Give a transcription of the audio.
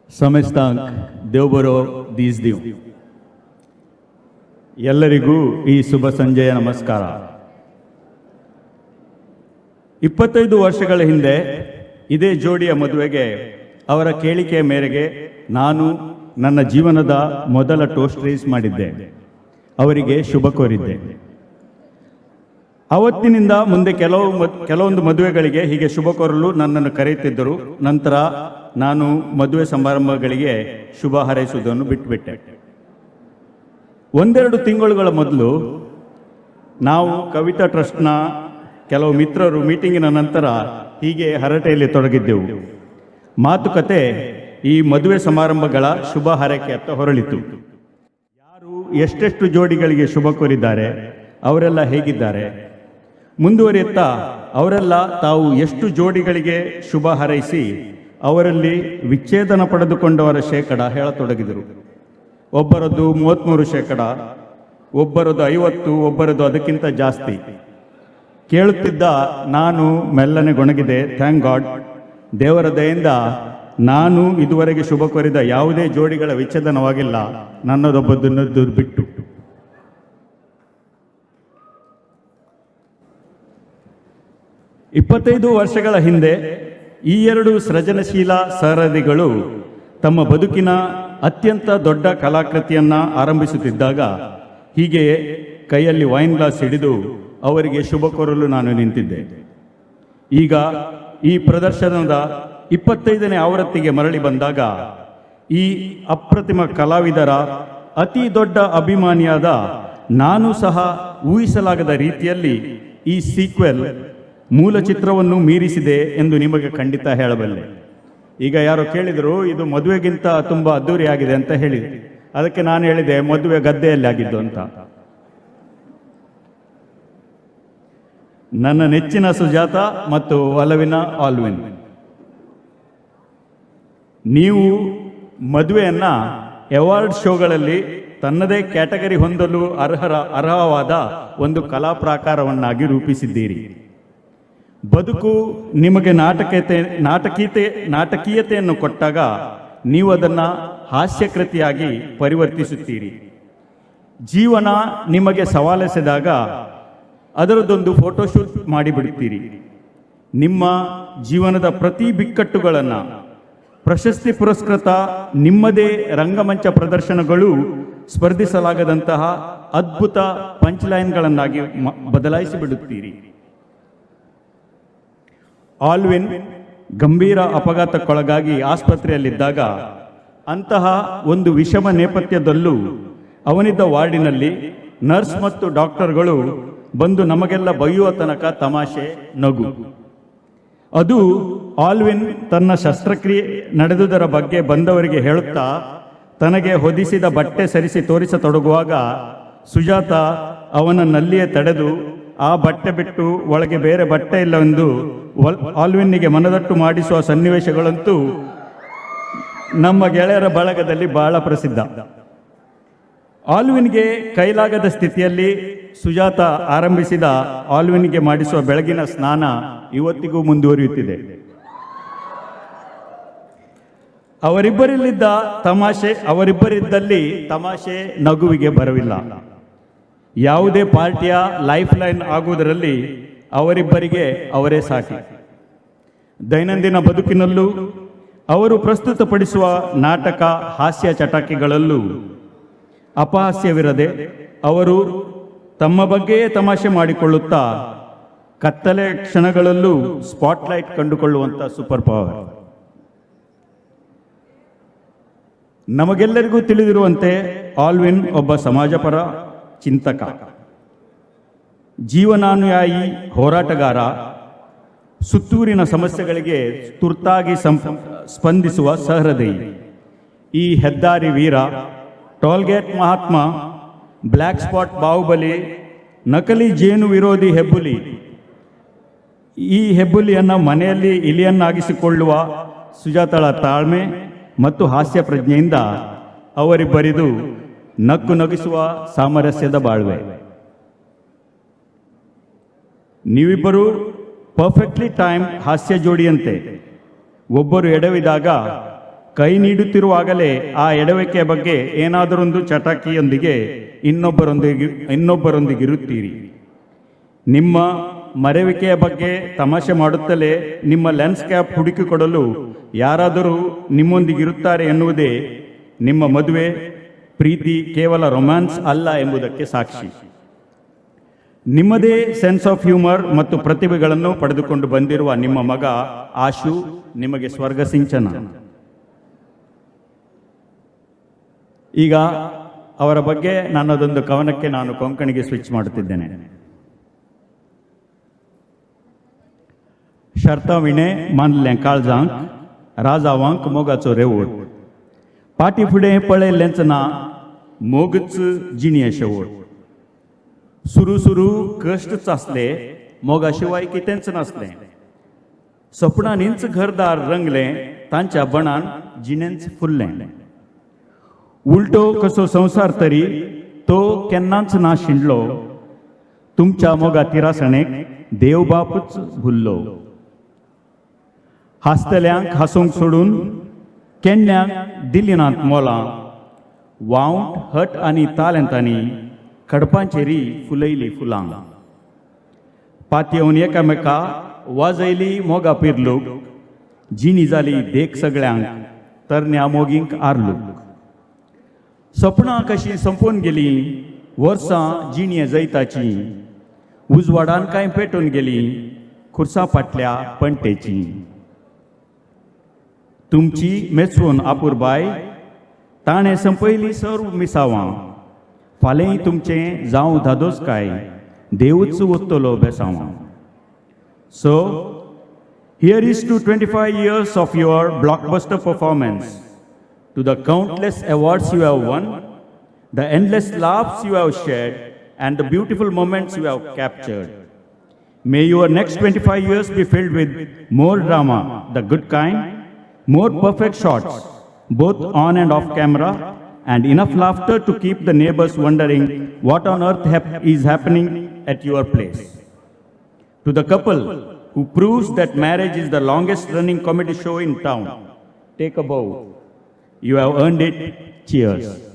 ಸಮಸ್ತಾಂಕ್ ದೇವ್ಬರೋ these ದಿವ್. ಎಲ್ಲರಿಗೂ ಈ ಶುಭ ಸಂಜೆಯ ನಮಸ್ಕಾರ. 25 ವರ್ಷಗಳ ಹಿಂದೆ ಇದೇ ಜೋಡಿಯ ಮದುವೆಗೆ ಅವರ ಕೇಳಿಕೆಯ ಮೇರೆಗೆ ನಾನು ನನ್ನ ಜೀವನದ ಮೊದಲ ಟೋಸ್ಟ್ ರೈಸ್ ಮಾಡಿದ್ದೆ. ಅವರಿಗೆ ಶುಭ ಕೋರಿದ್ದೆ. ಅವತ್ತಿನಿಂದ ಮುಂದೆ ಕೆಲವೊಂದು ಮದುವೆಗಳಿಗೆ ಹೀಗೆ ಶುಭ ಕೋರಲು ನನ್ನನ್ನು ಕರೆಯುತ್ತಿದ್ದರು. ನಂತರ ನಾನು ಮದುವೆ ಸಮಾರಂಭಗಳಿಗೆ ಶುಭ ಹಾರೈಸುವುದನ್ನು ಬಿಟ್ಟುಬಿಟ್ಟೆ. ಒಂದೆರಡು ತಿಂಗಳುಗಳ ಮೊದಲು ನಾವು ಕವಿತಾ ಟ್ರಸ್ಟ್ನ ಕೆಲವು ಮಿತ್ರರು ಮೀಟಿಂಗಿನ ನಂತರ ಹೀಗೆ ಹರಟೆಯಲ್ಲಿ ತೊಡಗಿದ್ದೆವು. ಮಾತುಕತೆ ಈ ಮದುವೆ ಸಮಾರಂಭಗಳ ಶುಭ ಹಾರೈಕೆಯತ್ತ ಹೊರಳಿತು. ಯಾರು ಎಷ್ಟೆಷ್ಟು ಜೋಡಿಗಳಿಗೆ ಶುಭ ಕೋರಿದ್ದಾರೆ, ಅವರೆಲ್ಲ ಹೇಗಿದ್ದಾರೆ, ಮುಂದುವರಿಯುತ್ತಾ ಅವರೆಲ್ಲ ತಾವು ಎಷ್ಟು ಜೋಡಿಗಳಿಗೆ ಶುಭ ಹಾರೈಸಿ ಅವರಲ್ಲಿ ವಿಚ್ಛೇದನ ಪಡೆದುಕೊಂಡವರ ಶೇಕಡ ಹೇಳತೊಡಗಿದರು. ಒಬ್ಬರದ್ದು 33%, ಒಬ್ಬರದ್ದು 50%, ಒಬ್ಬರದ್ದು ಅದಕ್ಕಿಂತ ಜಾಸ್ತಿ. ಕೇಳುತ್ತಿದ್ದ ನಾನು ಮೆಲ್ಲನೆ ಗೊಣಗಿದೆ. ಥ್ಯಾಂಕ್ ಗಾಡ್, ದೇವರ ದಯೆಯಿಂದ ನಾನು ಇದುವರೆಗೆ ಶುಭ ಕೋರಿದ ಯಾವುದೇ ಜೋಡಿಗಳ ವಿಚ್ಛೇದನವಾಗಿಲ್ಲ, ನನ್ನದೊಬ್ಬದನ್ನು ಬಿಟ್ಟು. ಇಪ್ಪತ್ತೈದು ವರ್ಷಗಳ ಹಿಂದೆ ಈ ಎರಡು ಸೃಜನಶೀಲ ಸಹರದಿಗಳು ತಮ್ಮ ಬದುಕಿನ ಅತ್ಯಂತ ದೊಡ್ಡ ಕಲಾಕೃತಿಯನ್ನ ಆರಂಭಿಸುತ್ತಿದ್ದಾಗ ಹೀಗೆ ಕೈಯಲ್ಲಿ ವೈನ್ ಗ್ಲಾಸ್ ಹಿಡಿದು ಅವರಿಗೆ ಶುಭ ಕೋರಲು ನಾನು ನಿಂತಿದ್ದೆ. ಈಗ ಈ ಪ್ರದರ್ಶನದ 25ನೇ ಆವೃತ್ತಿಗೆ ಮರಳಿ ಬಂದಾಗ ಈ ಅಪ್ರತಿಮ ಕಲಾವಿದರ ಅತಿ ದೊಡ್ಡ ಅಭಿಮಾನಿಯಾದ ನಾನು ಸಹ ಊಹಿಸಲಾಗದ ರೀತಿಯಲ್ಲಿ ಈ ಸೀಕ್ವೆಲ್ ಮೂಲ ಚಿತ್ರವನ್ನು ಮೀರಿಸಿದೆ ಎಂದು ನಿಮಗೆ ಖಂಡಿತ ಹೇಳಬಲ್ಲೆ. ಈಗ ಯಾರೋ ಕೇಳಿದರು, ಇದು ಮದುವೆಗಿಂತ ತುಂಬ ಅದ್ದೂರಿಯಾಗಿದೆ ಅಂತ ಹೇಳಿ. ಅದಕ್ಕೆ ನಾನು ಹೇಳಿದೆ, ಮದುವೆ ಗದ್ದೆಯಲ್ಲಿ ಆಗಿದ್ದು ಅಂತ. ನನ್ನ ನೆಚ್ಚಿನ ಸುಜಾತ ಮತ್ತು ಒಲವಿನ ಆಲ್ವಿನ್, ನೀವು ಮದುವೆಯನ್ನ ಅವಾರ್ಡ್ ಶೋಗಳಲ್ಲಿ ತನ್ನದೇ ಕ್ಯಾಟಗರಿ ಹೊಂದಲು ಅರ್ಹವಾದ ಒಂದು ಕಲಾ ಪ್ರಾಕಾರವನ್ನಾಗಿ ರೂಪಿಸಿದ್ದೀರಿ. ಬದುಕು ನಿಮಗೆ ನಾಟಕೀಯತೆಯನ್ನು ಕೊಟ್ಟಾಗ ನೀವು ಅದನ್ನು ಹಾಸ್ಯಕೃತಿಯಾಗಿ ಪರಿವರ್ತಿಸುತ್ತೀರಿ. ಜೀವನ ನಿಮಗೆ ಸವಾಲೆಸೆದಾಗ ಅದರದೊಂದು ಫೋಟೋಶೂಟ್ ಮಾಡಿಬಿಡುತ್ತೀರಿ. ನಿಮ್ಮ ಜೀವನದ ಪ್ರತಿ ಬಿಕ್ಕಟ್ಟುಗಳನ್ನು ಪ್ರಶಸ್ತಿ ಪುರಸ್ಕೃತ ನಿಮ್ಮದೇ ರಂಗಮಂಚ ಪ್ರದರ್ಶನಗಳು ಸ್ಪರ್ಧಿಸಲಾಗದಂತಹ ಅದ್ಭುತ ಪಂಚ್ಲೈನ್ಗಳನ್ನಾಗಿ ಬದಲಾಯಿಸಿಬಿಡುತ್ತೀರಿ. ಆಲ್ವಿನ್ ಗಂಭೀರ ಅಪಘಾತಕ್ಕೊಳಗಾಗಿ ಆಸ್ಪತ್ರೆಯಲ್ಲಿದ್ದಾಗ ಅಂತಹ ಒಂದು ವಿಷಮ ನೇಪಥ್ಯದಲ್ಲೂ ಅವನಿದ್ದ ವಾರ್ಡಿನಲ್ಲಿ ನರ್ಸ್ ಮತ್ತು ಡಾಕ್ಟರ್ಗಳು ಬಂದು ನಮಗೆಲ್ಲ ಬೈಯುವ ತನಕ ತಮಾಷೆ, ನಗು. ಅದು ಆಲ್ವಿನ್ ತನ್ನ ಶಸ್ತ್ರಕ್ರಿಯೆ ನಡೆದುದರ ಬಗ್ಗೆ ಬಂದವರಿಗೆ ಹೇಳುತ್ತಾ ತನಗೆ ಹೊದಿಸಿದ ಬಟ್ಟೆ ಸರಿಸಿ ತೋರಿಸತೊಡಗುವಾಗ ಸುಜಾತ ಅವನನ್ನಲ್ಲಿಯೇ ತಡೆದು ಆ ಬಟ್ಟೆ ಬಿಟ್ಟು ಒಳಗೆ ಬೇರೆ ಬಟ್ಟೆ ಇಲ್ಲವೆಂದು ಆಲ್ವಿನ್ನಿಗೆ ಮನದಟ್ಟು ಮಾಡಿಸುವ ಸನ್ನಿವೇಶಗಳಂತೂ ನಮ್ಮ ಗೆಳೆಯರ ಬಳಗದಲ್ಲಿ ಬಹಳ ಪ್ರಸಿದ್ಧ. ಆಲ್ವಿನ್ಗೆ ಕೈಲಾಗದ ಸ್ಥಿತಿಯಲ್ಲಿ ಸುಜಾತ ಆರಂಭಿಸಿದ ಆಲ್ವಿನ್ಗೆ ಮಾಡಿಸುವ ಬೆಳಗಿನ ಸ್ನಾನ ಇವತ್ತಿಗೂ ಮುಂದುವರಿಯುತ್ತಿದೆ. ಅವರಿಬ್ಬರಿದ್ದಲ್ಲಿ ತಮಾಷೆ, ನಗುವಿಗೆ ಬರವಿಲ್ಲ. ಯಾವುದೇ ಪಾರ್ಟಿಯ ಲೈಫ್ ಲೈನ್ ಆಗುವುದರಲ್ಲಿ ಅವರಿಬ್ಬರಿಗೆ ಅವರೇ ಸಾಟಿ. ದೈನಂದಿನ ಬದುಕಿನಲ್ಲೂ ಅವರು ಪ್ರಸ್ತುತಪಡಿಸುವ ನಾಟಕ, ಹಾಸ್ಯ ಚಟಾಕಿಗಳಲ್ಲೂ ಅಪಹಾಸ್ಯವಿರದೆ ಅವರು ತಮ್ಮ ಬಗ್ಗೆಯೇ ತಮಾಷೆ ಮಾಡಿಕೊಳ್ಳುತ್ತಾ ಕತ್ತಲೆ ಕ್ಷಣಗಳಲ್ಲೂ ಸ್ಪಾಟ್ಲೈಟ್ ಕಂಡುಕೊಳ್ಳುವಂಥ ಸೂಪರ್ ಪವರ್. ನಮಗೆಲ್ಲರಿಗೂ ತಿಳಿದಿರುವಂತೆ ಆಲ್ವಿನ್ ಒಬ್ಬ ಸಮಾಜಪರ ಚಿಂತಕ, ಜೀವನಾನುಯಾಯಿ ಹೋರಾಟಗಾರ, ಸುತ್ತೂರಿನ ಸಮಸ್ಯೆಗಳಿಗೆ ತುರ್ತಾಗಿ ಸ್ಪಂದಿಸುವ ಸಹೃದಯಿ, ಈ ಹೆದ್ದಾರಿ ವೀರ, ಟೋಲ್ಗೇಟ್ ಮಹಾತ್ಮ, ಬ್ಲ್ಯಾಕ್ ಸ್ಪಾಟ್ ಬಾಹುಬಲಿ, ನಕಲಿ ಜೇನು ವಿರೋಧಿ ಹೆಬ್ಬುಲಿ. ಈ ಹೆಬ್ಬುಲಿಯನ್ನು ಮನೆಯಲ್ಲಿ ಇಲಿಯನ್ನಾಗಿಸಿಕೊಳ್ಳುವ ಸುಜಾತಳ ತಾಳ್ಮೆ ಮತ್ತು ಹಾಸ್ಯ ಪ್ರಜ್ಞೆಯಿಂದ ಅವರಿಬ್ಬರಿದು ನಕ್ಕು ನಗಿಸುವ ಸಾಮರಸ್ಯದ ಬಾಳ್ವೆ. ನೀವಿಬ್ಬರು ಪರ್ಫೆಕ್ಟ್ಲಿ ಟೈಮ್ ಹಾಸ್ಯ ಜೋಡಿಯಂತೆ. ಒಬ್ಬರು ಎಡವಿದಾಗ ಕೈ ನೀಡುತ್ತಿರುವಾಗಲೇ ಆ ಎಡವಿಕೆಯ ಬಗ್ಗೆ ಏನಾದರೊಂದು ಚಟಾಕಿಯೊಂದಿಗೆ ಇನ್ನೊಬ್ಬರೊಂದಿಗಿರುತ್ತೀರಿ. ನಿಮ್ಮ ಮರೆವಿಕೆಯ ಬಗ್ಗೆ ತಮಾಷೆ ಮಾಡುತ್ತಲೇ ನಿಮ್ಮ ಲೆನ್ಸ್ ಕ್ಯಾಪ್ ಹುಡುಕಿಕೊಡಲು ಯಾರಾದರೂ ನಿಮ್ಮೊಂದಿಗಿರುತ್ತಾರೆ ಎನ್ನುವುದೇ ನಿಮ್ಮ ಮದುವೆ ಪ್ರೀತಿ ಕೇವಲ ರೊಮ್ಯಾನ್ಸ್ ಅಲ್ಲ ಎಂಬುದಕ್ಕೆ ಸಾಕ್ಷಿ. ನಿಮ್ಮದೇ ಸೆನ್ಸ್ ಆಫ್ ಹ್ಯೂಮರ್ ಮತ್ತು ಪ್ರತಿಭೆಗಳನ್ನು ಪಡೆದುಕೊಂಡು ಬಂದಿರುವ ನಿಮ್ಮ ಮಗ ಆಶು ನಿಮಗೆ ಸ್ವರ್ಗ ಸಿಂಚನ. ಈಗ ಅವರ ಬಗ್ಗೆ ನನ್ನದೊಂದು ಕವನಕ್ಕೆ ನಾನು ಕೊಂಕಣಿಗೆ ಸ್ವಿಚ್ ಮಾಡುತ್ತಿದ್ದೇನೆ. शर्ताविणे मानलें काळजांक राजावांक मोगाचो रेवोड पाटी फुडें पळयल्लेंच ना मोगच जिणये शेवट सुरू सुरू कश्टच आसले मोगा शिवाय कितेंच नासलें सपनांनीच घरदार रंगलें तांच्या बनान जिणेंच फुल्लें उलटो कसो संसार तरी तो केन्नाच ना शिंडलो तुमच्या मोगा तिरासणेक देवबापूच भुल्लो हासतल्यांक हासूंक सोडून केन्न्यांक दिली नात मोलां वावंट हट आनी तालंतांनी कडपांचेरी फुलयली फुलां पातयेवन एकामेका वाजयली मोगा पिरलूक जिणी जाली देख सगळ्यांक तरण्या मोगींक आरलूक सपनां कशीं संपून गेलीं वर्सां जिणये जैताची उजवाडान कांय पेटून गेलीं खुर्सां फाटल्या पंटेची तुमची मेचून आपुरबाय ताणें संपयली सर्व मिसावां फाल्यां तुमचें जावं धादोसकाय देवूच ओत्तलो बेसावां so here is to 25 years of your blockbuster performance to the countless awards you have won the endless laughs you have shared and the beautiful moments you have captured may your next 25 years be filled with more drama the good kind more perfect shots, both on and off camera, and enough laughter to keep the neighbors wondering what on earth is happening at your place. To the couple who proves that marriage is the longest running comedy show in town, take a bow. You have earned it. Cheers.